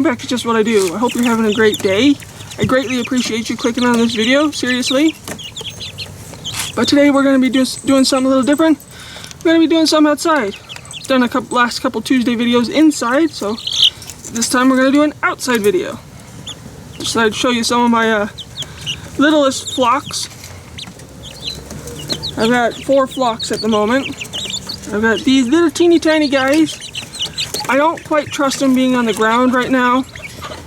back to Just What I Do. I hope you're having a great day. I greatly appreciate you clicking on this video, seriously. But today we're going to be doing something a little different. We're going to be doing something outside. Done last couple Tuesday videos inside, so this time we're going to do an outside video. Just thought I'd show you some of my littlest flocks. I've got 4 flocks at the moment. I've got these little teeny tiny guys. I don't quite trust them being on the ground right now.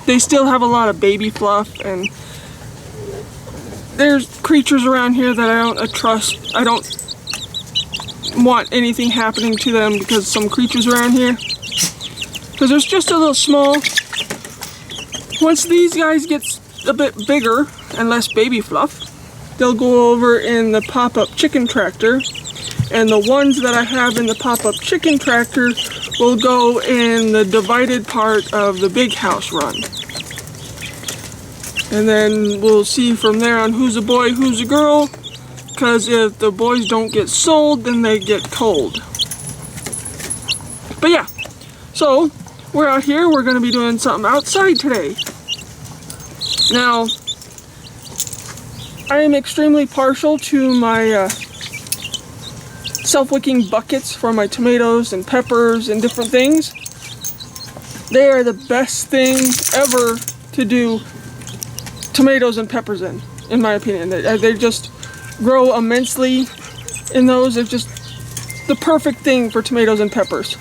They still have a lot of baby fluff, and there's creatures around here that I don't trust. I don't want anything happening to them because some creatures around here. Because there's just a little small. Once these guys get a bit bigger and less baby fluff, they'll go over in the pop-up chicken tractor. And the ones that I have in the pop-up chicken tractor will go in the divided part of the big house run. And then we'll see from there on who's a boy, who's a girl. Because if the boys don't get sold, then they get cold. But yeah, so we're out here. We're going to be doing something outside today. Now, I am extremely partial to my self-wicking buckets for my tomatoes and peppers and different things. They are the best thing ever to do tomatoes and peppers in my opinion. They just grow immensely in those. They're just the perfect thing for tomatoes and peppers.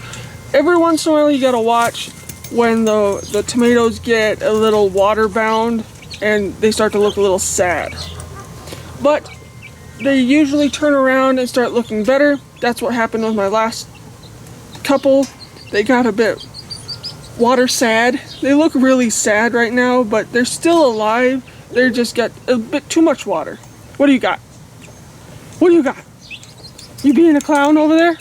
Every once in a while you gotta watch when the tomatoes get a little water bound and they start to look a little sad. But they usually turn around and start looking better. That's what happened with my last couple. They got a bit water sad. They look really sad right now, but they're still alive. They just got a bit too much water. What do you got? What do you got? You being a clown over there?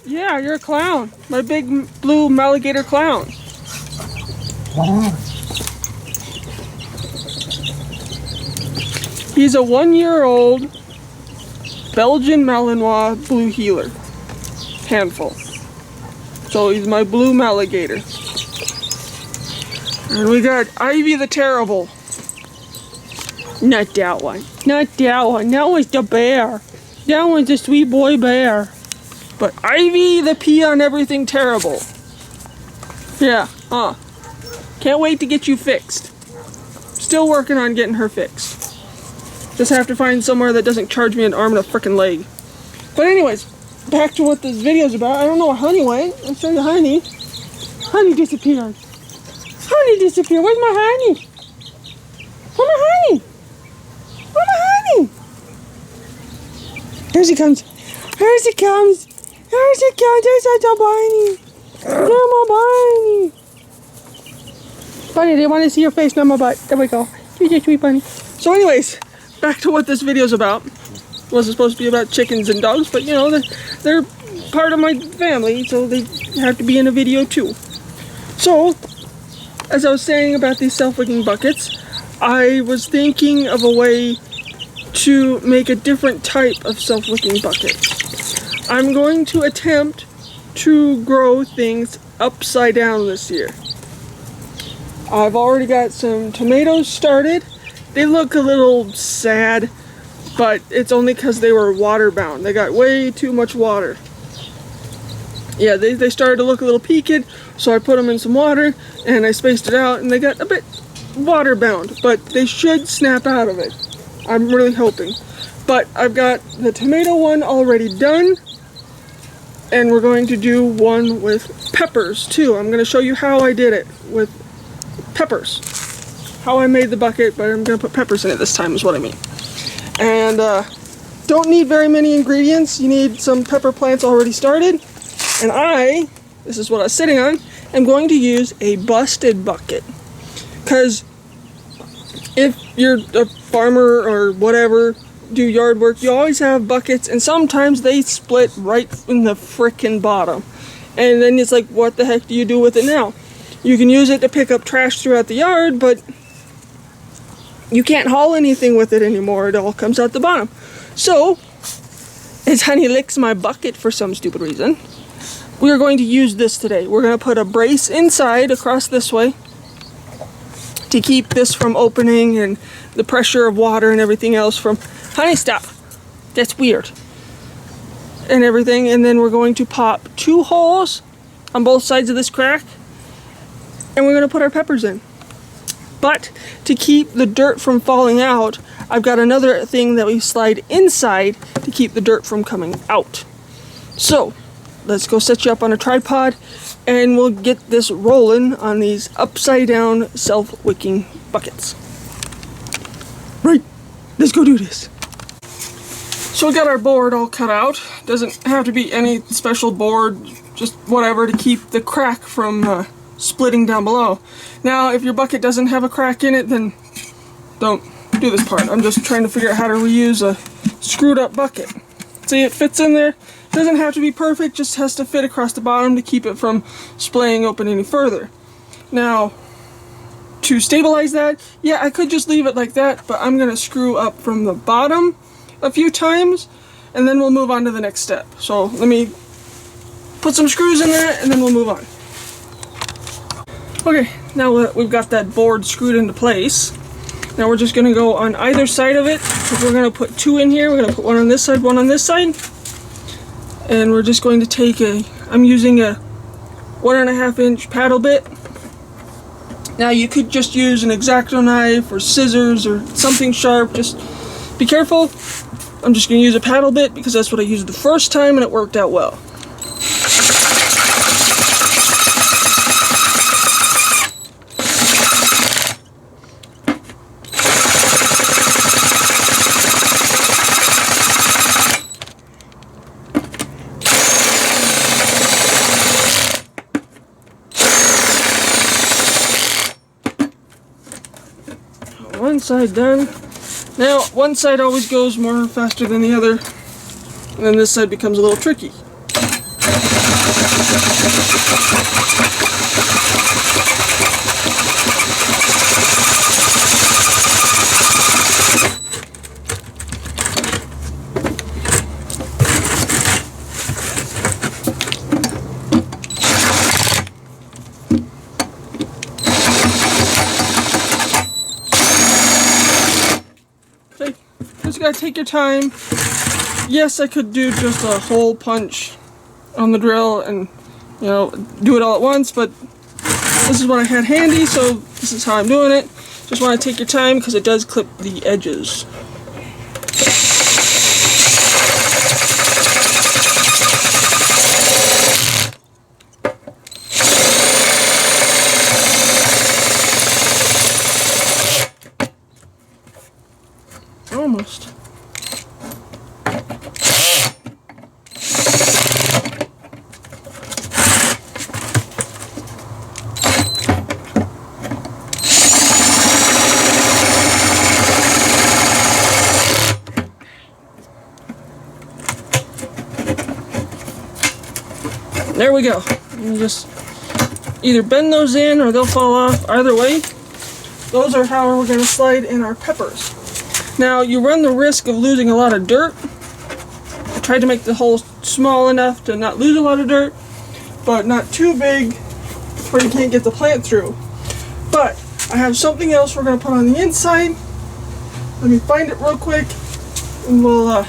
Yeah, you're a clown. My big blue alligator clown. He's a 1-year-old Belgian Malinois blue heeler. Handful. So he's my blue alligator. And we got Ivy the Terrible. Not that one. Not that one. That one's the bear. That one's the sweet boy bear. But Ivy the Pee on Everything Terrible. Yeah, can't wait to get you fixed. Still working on getting her fixed. Just have to find somewhere that doesn't charge me an arm and a frickin' leg. But anyways, back to what this video's about. I don't know where Honey went. I'll show you Honey. Honey disappeared. Honey disappeared. Where's my Honey? Where's my Honey? Where's my Honey? Here she comes. Here she comes. Here she comes. There's a bunny. There's my bunny. Bunny, they want to see your face, not my butt. There we go. You're just sweet bunny. So anyways, back to what this video's about. Wasn't supposed to be about chickens and dogs, but you know, they're part of my family, so they have to be in a video too. So, as I was saying about these self-wicking buckets, I was thinking of a way to make a different type of self-wicking bucket. I'm going to attempt to grow things upside down this year. I've already got some tomatoes started. They look a little sad, but it's only because they were water bound. They got way too much water. Yeah, they started to look a little peaked, so I put them in some water and I spaced it out and they got a bit water bound, but they should snap out of it. I'm really hoping. But I've got the tomato one already done, and we're going to do one with peppers too. I'm going to show you how I did it with peppers. How I made the bucket, but I'm going to put peppers in it this time is what I mean. And don't need very many ingredients. You need some pepper plants already started. And this is what I was sitting on, I'm going to use a busted bucket. Because if you're a farmer or whatever, do yard work, you always have buckets, and sometimes they split right in the frickin' bottom. And then it's like, what the heck do you do with it now? You can use it to pick up trash throughout the yard, but you can't haul anything with it anymore. It all comes out the bottom. So, as Honey licks my bucket for some stupid reason, we are going to use this today. We're going to put a brace inside across this way to keep this from opening and the pressure of water and everything else from... Honey, stop. That's weird. And everything. And then we're going to pop 2 holes on both sides of this crack. And we're going to put our peppers in. But to keep the dirt from falling out, I've got another thing that we slide inside to keep the dirt from coming out. So, let's go set you up on a tripod and we'll get this rolling on these upside down self-wicking buckets. Right, let's go do this. So we got our board all cut out. Doesn't have to be any special board, just whatever to keep the crack from splitting down below. Now, if your bucket doesn't have a crack in it, then don't do this part. I'm just trying to figure out how to reuse a screwed up bucket. See, it fits in there. Doesn't have to be perfect, just has to fit across the bottom to keep it from splaying open any further. Now, to stabilize that, yeah, I could just leave it like that, but I'm going to screw up from the bottom a few times, and then we'll move on to the next step. So let me put some screws in there, and then we'll move on. Okay, now we've got that board screwed into place. Now we're just going to go on either side of it. So we're going to put 2 in here. We're going to put one on this side, one on this side. And we're just going to take I'm using a 1.5 inch paddle bit. Now you could just use an X-Acto knife or scissors or something sharp. Just be careful. I'm just going to use a paddle bit because that's what I used the first time and it worked out well. One side done. Now, one side always goes more faster than the other, and then this side becomes a little tricky. Just gotta take your time. Yes, I could do just a hole punch on the drill and, you know, do it all at once, but this is what I had handy, so this is how I'm doing it. Just want to take your time because it does clip the edges. Almost. There we go. You just either bend those in or they'll fall off. Either way, those are how we're going to slide in our peppers. Now, you run the risk of losing a lot of dirt. I tried to make the hole small enough to not lose a lot of dirt, but not too big where you can't get the plant through. But I have something else we're going to put on the inside. Let me find it real quick, and we'll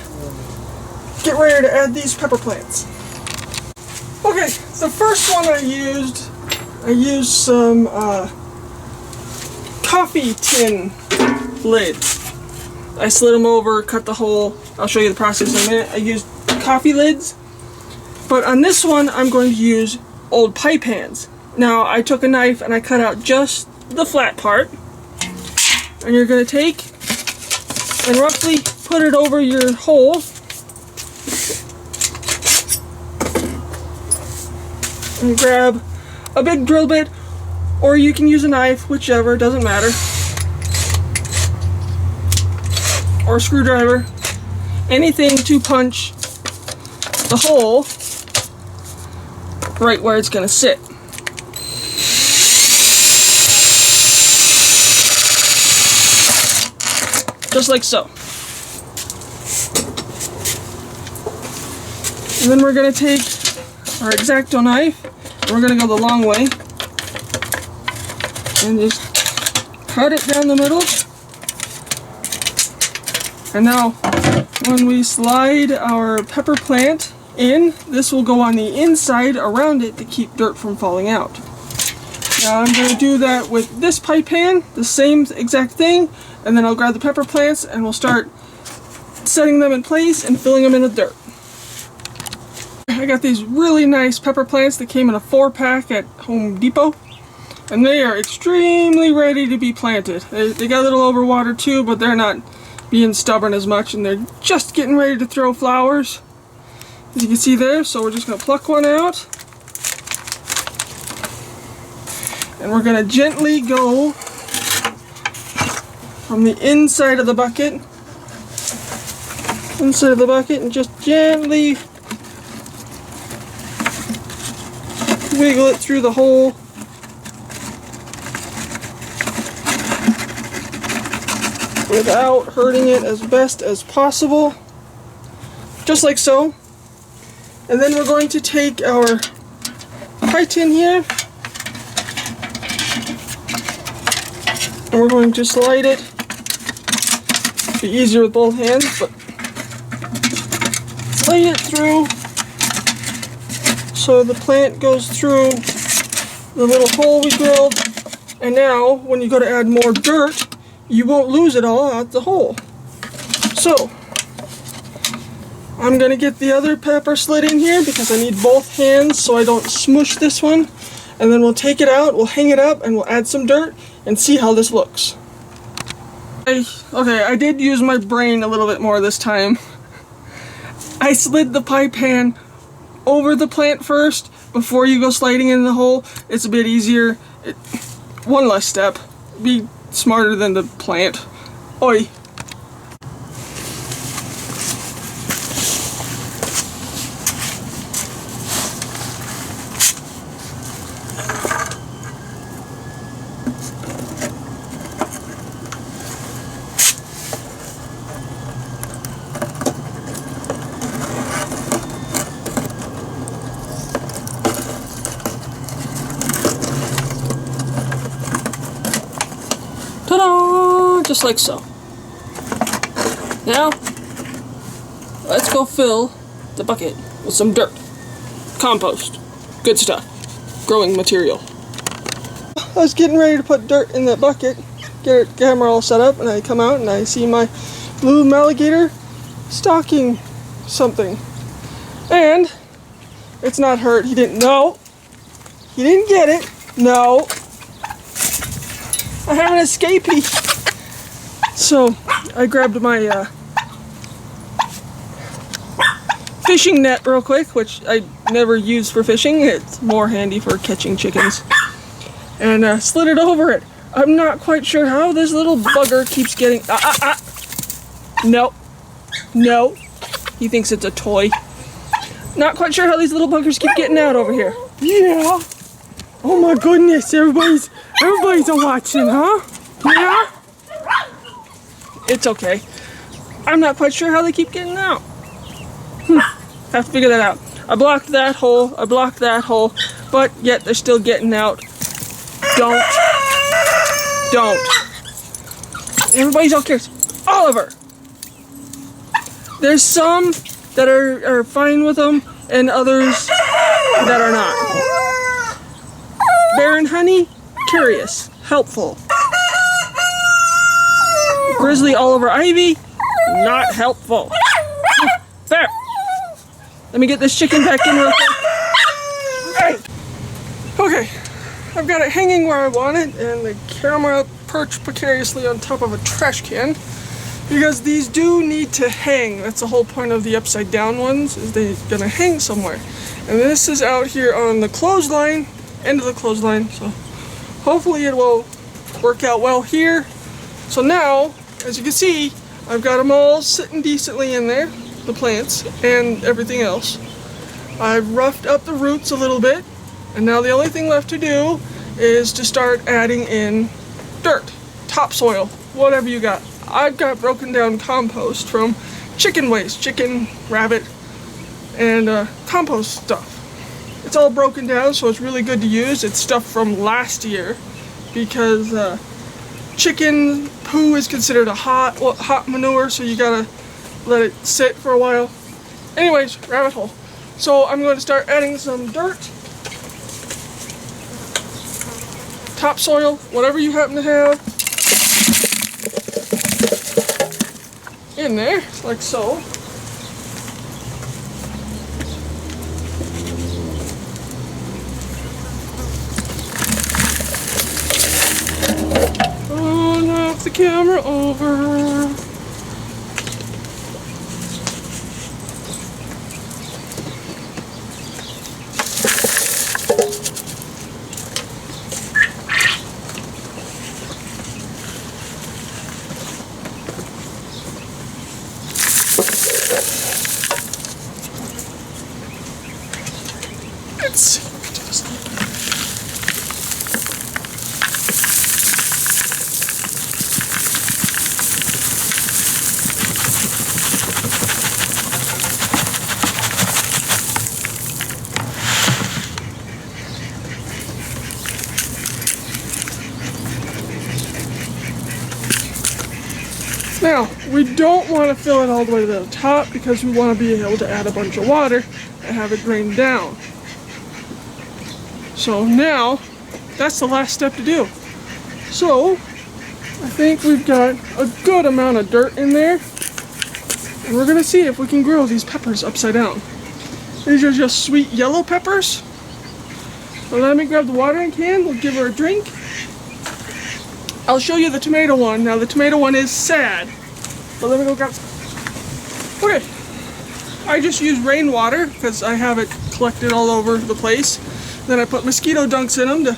get ready to add these pepper plants. Okay, the first one I used some coffee tin lids. I slid them over, cut the hole. I'll show you the process in a minute. I used coffee lids. But on this one, I'm going to use old pie pans. Now, I took a knife and I cut out just the flat part. And you're going to take and roughly put it over your hole. And grab a big drill bit, or you can use a knife, whichever, doesn't matter. Or a screwdriver, anything to punch the hole right where it's going to sit. Just like so. And then we're going to take our X-Acto knife. We're going to go the long way. And just cut it down the middle. And now, when we slide our pepper plant in, this will go on the inside around it to keep dirt from falling out. Now I'm going to do that with this pipe pan, the same exact thing, and then I'll grab the pepper plants and we'll start setting them in place and filling them in with dirt. I got these really nice pepper plants that came in a 4-pack at Home Depot, and they are extremely ready to be planted. They got a little overwatered too, but they're not being stubborn as much, and they're just getting ready to throw flowers, as you can see there. So we're just going to pluck one out, and we're going to gently go from the inside of the bucket, and just gently wiggle it through the hole. Without hurting it as best as possible. Just like so. And then we're going to take our pie tin here, and we're going to slide it. Be easier with both hands, but slide it through so the plant goes through the little hole we drilled. And now, when you go to add more dirt, you won't lose it all out the hole. So, I'm going to get the other pepper slid in here because I need both hands so I don't smush this one. And then we'll take it out, we'll hang it up, and we'll add some dirt and see how this looks. Okay, I did use my brain a little bit more this time. I slid the pie pan over the plant first before you go sliding in the hole. It's a bit easier. One less step. Be smarter than the plant. Oi. Ta-da! Just like so. Now, let's go fill the bucket with some dirt. Compost. Good stuff. Growing material. I was getting ready to put dirt in that bucket, get the camera all set up, and I come out and I see my blue alligator stalking something. And it's not hurt. He didn't know. He didn't get it. No. I have an escapee. So I grabbed my fishing net real quick, which I never use for fishing. It's more handy for catching chickens. And slid it over it. I'm not quite sure how this little bugger keeps getting... No. No. He thinks it's a toy. Not quite sure how these little buggers keep getting out over here. Yeah. Oh my goodness, everybody's watching, huh? Yeah? It's okay. I'm not quite sure how they keep getting out. Have to figure that out. I blocked that hole, but yet they're still getting out. Don't. Everybody's all curious. Oliver! There's some that are fine with them, and others that are not. Bear and honey, curious, helpful. Grizzly Oliver Ivy, not helpful. There. Let me get this chicken back in real quick. Hey. Okay, I've got it hanging where I want it, and the camera perched precariously on top of a trash can, because these do need to hang. That's the whole point of the upside down ones, is they're gonna hang somewhere. And this is out here on the clothesline, end of the clothesline, so hopefully it will work out well here. So now, as you can see, I've got them all sitting decently in there, the plants and everything else. I've roughed up the roots a little bit, and now the only thing left to do is to start adding in dirt, topsoil, whatever you got. I've got broken down compost from chicken waste, chicken, rabbit, and compost stuff. It's all broken down, so it's really good to use. It's stuff from last year because chicken poo is considered a hot manure, so you gotta let it sit for a while. Anyways, rabbit hole. So I'm going to start adding some dirt, topsoil, whatever you happen to have, in there, like so. Oh, knock the camera over. Let's see if we can do this. Now, we don't want to fill it all the way to the top because we want to be able to add a bunch of water and have it drain down. So now, that's the last step to do. So, I think we've got a good amount of dirt in there. And we're going to see if we can grow these peppers upside down. These are just sweet yellow peppers. So let me grab the watering can, we'll give her a drink. I'll show you the tomato one. Now the tomato one is sad. But let me go grab some. Okay. I just use rainwater because I have it collected all over the place. Then I put mosquito dunks in them to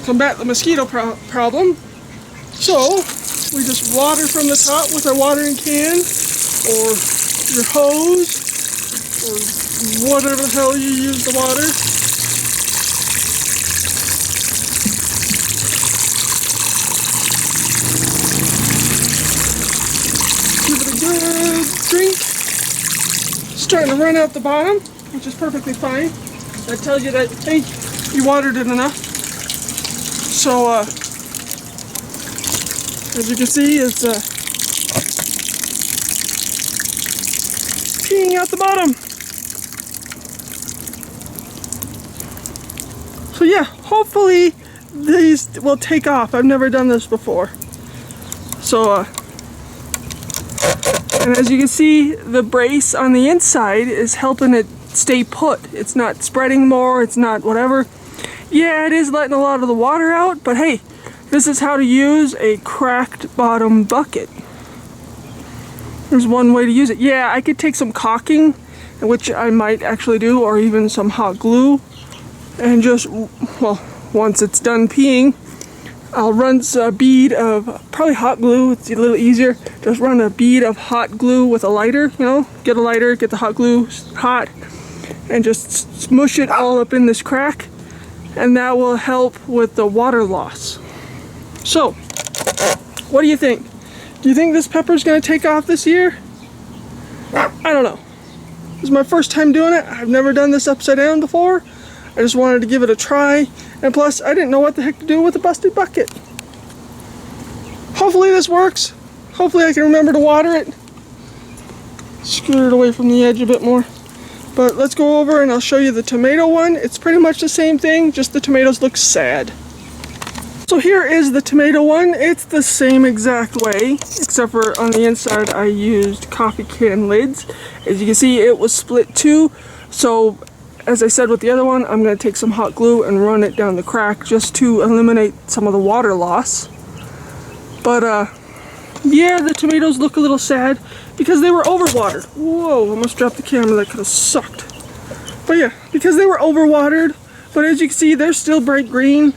combat the mosquito problem. So we just water from the top with our watering can or your hose or whatever the hell you use to water. Give it a good drink. Starting to run out the bottom, which is perfectly fine. That tells you that, hey, you watered it enough. So, as you can see, it's peeing out the bottom. So yeah, hopefully these will take off. I've never done this before. So, and as you can see, the brace on the inside is helping it stay put. It's not spreading more, it's not whatever. Yeah, it is letting a lot of the water out, but hey, this is how to use a cracked bottom bucket. There's one way to use it. Yeah, I could take some caulking, which I might actually do, or even some hot glue, and just, well, once it's done peeing, I'll run a bead of probably hot glue. It's a little easier. Just run a bead of hot glue with a lighter, you know, get a lighter, get the hot glue hot, and just smush it all up in this crack, and that will help with the water loss. So, what do you think? Do you think this pepper's gonna take off this year? I don't know. This is my first time doing it. I've never done this upside down before. I just wanted to give it a try, and plus I didn't know what the heck to do with a busted bucket. Hopefully this works. Hopefully I can remember to water it. Scoot it away from the edge a bit more. But let's go over and I'll show you the tomato one. It's pretty much the same thing, just the tomatoes look sad. So here is the tomato one. It's the same exact way, except for on the inside I used coffee can lids. As you can see, it was split too. So as I said with the other one, I'm going to take some hot glue and run it down the crack just to eliminate some of the water loss. But yeah, the tomatoes look a little sad because they were overwatered. Whoa, almost dropped the camera, that could have sucked. But yeah, because they were overwatered, but as you can see, they're still bright green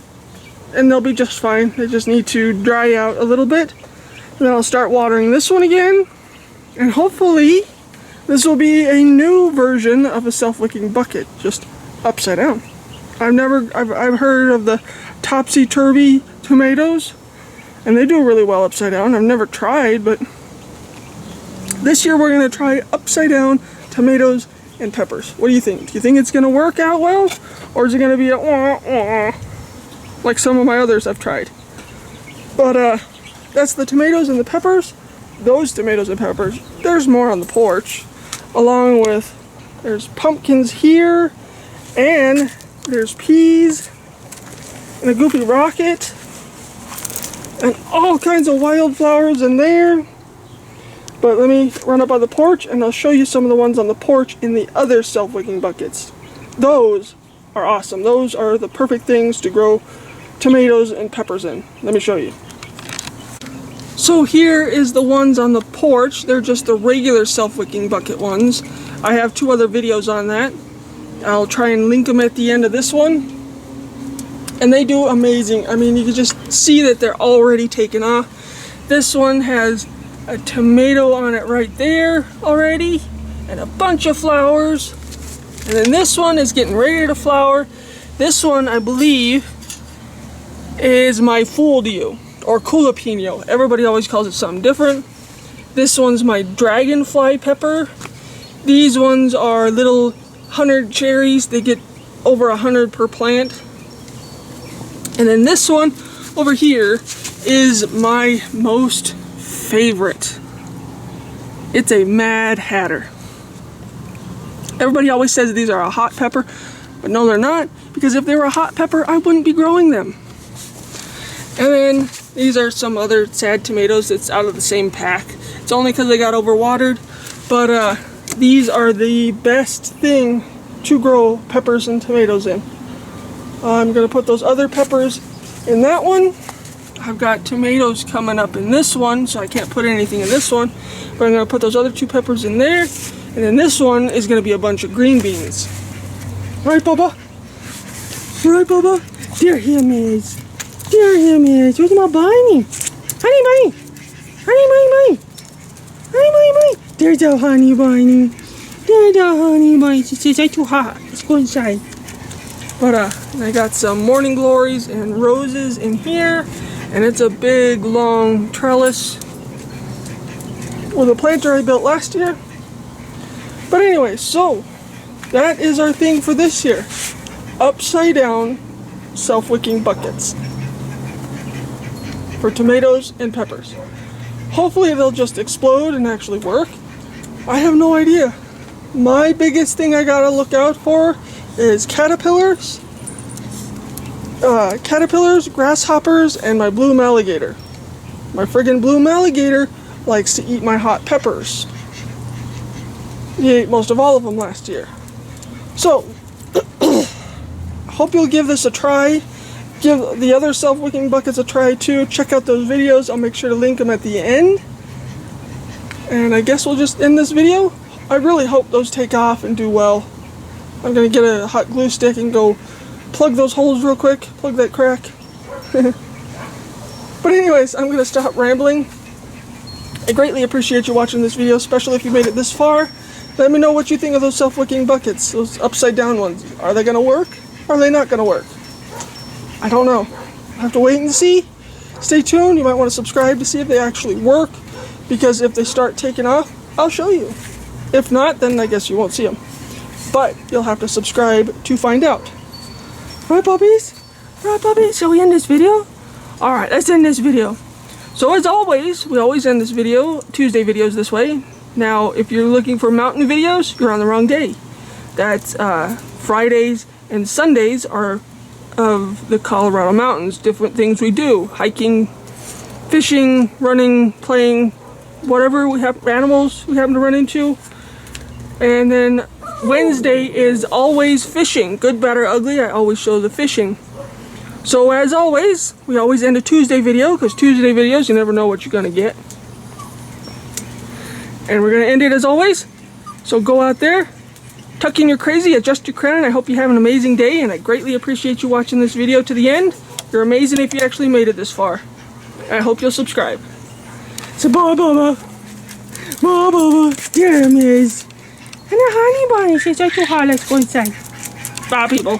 and they'll be just fine. They just need to dry out a little bit. And then I'll start watering this one again, and hopefully this will be a new version of a self-wicking bucket, just upside down. I've heard of the topsy-turvy tomatoes, and they do really well upside down. I've never tried, but this year we're gonna try upside down tomatoes and peppers. What do you think? Do you think it's going to work out well? Or is it going to be a wah, like some of my others I've tried? But that's the tomatoes and the peppers. Those tomatoes and peppers. There's more on the porch. Along with, there's pumpkins here. And there's peas. And a goofy rocket. And all kinds of wildflowers in there. But let me run up on the porch and I'll show you some of the ones on the porch in the other self-wicking buckets. Those are awesome. Those are the perfect things to grow tomatoes and peppers in. Let me show you. So here is the ones on the porch. They're just the regular self-wicking bucket ones. I have 2 other videos on that. I'll try and link them at the end of this one. And they do amazing. I mean, you can just see that they're already taken off. This one has a tomato on it right there already, and a bunch of flowers. And then this one is getting ready to flower. This one, I believe, is my fooled you, or jalapeno. Everybody always calls it something different. This one's my dragonfly pepper. These ones are little 100 cherries. They get over 100 per plant. And then this one over here is my most favorite. It's a Mad Hatter. Everybody always says these are a hot pepper, but no, they're not, because if they were a hot pepper, I wouldn't be growing them. And then these are some other sad tomatoes that's out of the same pack. It's only because they got overwatered, but these are the best thing to grow peppers and tomatoes in. I'm going to put those other peppers in that one. I've got tomatoes coming up in this one, so I can't put anything in this one. But I'm going to put those other 2 peppers in there. And then this one is going to be a bunch of green beans. Right, Bubba? Right, Bubba? There him is. There him is. Where's my bunny? Honey bunny. Honey bunny bunny. Honey bunny bunny. There's a honey bunny. There's a honey bunny. She says, it's too hot. Let's go inside. But I got some morning glories and roses in here. And it's a big, long trellis with a planter I built last year. But anyway, so that is our thing for this year. Upside down self-wicking buckets for tomatoes and peppers. Hopefully they'll just explode and actually work. I have no idea. My biggest thing I gotta look out for is caterpillars, grasshoppers, and my blue alligator. My friggin' blue alligator likes to eat my hot peppers. He ate most of all of them last year. So, hope you'll give this a try. Give the other self-wicking buckets a try too. Check out those videos. I'll make sure to link them at the end. And I guess we'll just end this video. I really hope those take off and do well. I'm gonna get a hot glue stick and go plug those holes real quick. Plug that crack. But anyways, I'm gonna stop rambling. I greatly appreciate you watching this video, especially if you made it this far. Let me know what you think of those self-wicking buckets, those upside down ones. Are they gonna work? Or are they not gonna work? I don't know. I have to wait and see. Stay tuned. You might want to subscribe to see if they actually work, because if they start taking off, I'll show you. If not, then I guess you won't see them. But you'll have to subscribe to find out. Right, puppies? Right, puppies? Shall we end this video? Alright, let's end this video. So as always, we always end this video, Tuesday videos this way. Now, if you're looking for mountain videos, you're on the wrong day. That's Fridays and Sundays are of the Colorado mountains. Different things we do. Hiking, fishing, running, playing, whatever we have, animals we happen to run into. And then Wednesday is always fishing. Good, bad, or ugly, I always show the fishing. So as always, we always end a Tuesday video, because Tuesday videos, you never know what you're going to get. And we're going to end it as always. So go out there, tuck in your crazy, adjust your crown. I hope you have an amazing day, and I greatly appreciate you watching this video to the end. You're amazing if you actually made it this far. I hope you'll subscribe. So bye, Bubba. Bye, Bubba. There he is. And a honey bunny. She's like too hot. Let's go inside. Bye, people.